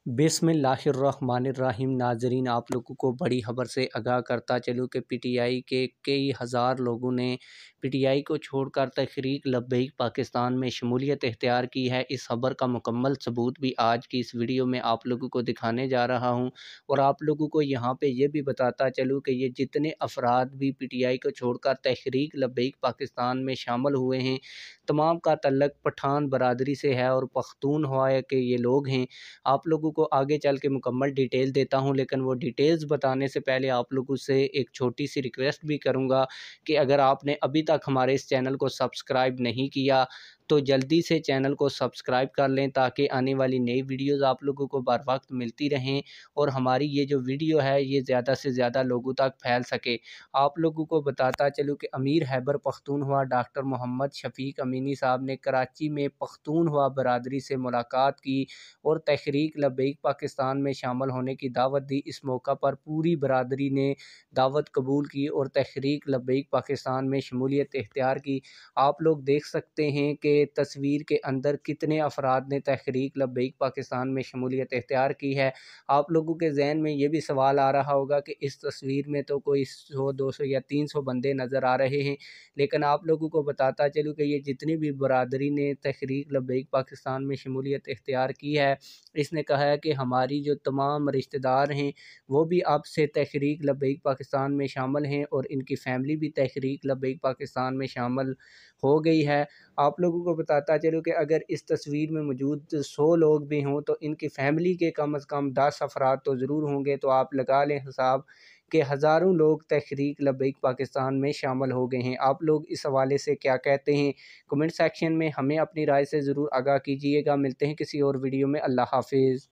बिस्मिल्लाहिर्रहमानिर्रहीम। नाजरीन, आप लोगों को बड़ी खबर से आगाह करता चलूँ कि पीटीआई के कई हज़ार लोगों ने पीटीआई को छोड़कर तहरीक लब्बैक पाकिस्तान में शमूलियत इख्तियार की है। इस खबर का मुकम्मल सबूत भी आज की इस वीडियो में आप लोगों को दिखाने जा रहा हूं, और आप लोगों को यहां पे ये भी बताता चलूँ कि ये जितने अफराद भी पीटीआई को छोड़कर तहरीक लब्बैक पाकिस्तान में शामिल हुए हैं, तमाम का तल्लक पठान बरादरी से है और पख्तूनख्वा के ये लोग हैं। आप लोगों को आगे चल के मुकम्मल डिटेल देता हूं, लेकिन वो डिटेल्स बताने से पहले आप लोगों से एक छोटी सी रिक्वेस्ट भी करूंगा कि अगर आपने अभी तक हमारे इस चैनल को सब्सक्राइब नहीं किया तो जल्दी से चैनल को सब्सक्राइब कर लें, ताकि आने वाली नई वीडियोस आप लोगों को बर वक्त मिलती रहें और हमारी ये जो वीडियो है ये ज़्यादा से ज़्यादा लोगों तक फैल सके। आप लोगों को बताता चलूँ कि अमीर खैबर पख्तूनख्वा डॉक्टर मोहम्मद शफीक अमीनी साहब ने कराची में पख्तूनख्वा बरादरी से मुलाकात की और तहरीक लब्बैक पाकिस्तान में शामिल होने की दावत दी। इस मौका पर पूरी बरादरी ने दावत कबूल की और तहरीक लब्बैक पाकिस्तान में शमूलियत इख्तियार की। आप लोग देख सकते हैं कि तस्वीर के अंदर कितने अफराद ने तहरीक लब्बैक पाकिस्तान में शमूलियत इख्तियार की है। आप लोगों के जहन में ये भी सवाल आ रहा होगा कि इस तस्वीर में तो कोई 100, 200 या 300 बंदे नज़र आ रहे हैं, लेकिन आप लोगों को बताता चलूँ कि ये जितनी भी बरादरी ने तहरीक लब्बैक पाकिस्तान में शमूलियत इख्तियार की है, इसने कहा है कि हमारी जो तमाम रिश्तेदार हैं वो भी अब से तहरीक लब्बैक पाकिस्तान में शामिल हैं और इनकी फ़ैमिली भी तहरीक लब्बैक पाकिस्तान में शामिल हो गई है। आप लोगों को बताता चलूँ कि अगर इस तस्वीर में मौजूद 100 लोग भी हों तो इनकी फ़ैमिली के कम से कम 10 अफराद तो ज़रूर होंगे। तो आप लगा लें हिसाब कि हज़ारों लोग तहरीक लब्बैक पाकिस्तान में शामिल हो गए हैं। आप लोग इस हवाले से क्या कहते हैं, कमेंट सेक्शन में हमें अपनी राय से ज़रूर आगाह कीजिएगा। मिलते हैं किसी और वीडियो में। अल्लाह हाफिज़।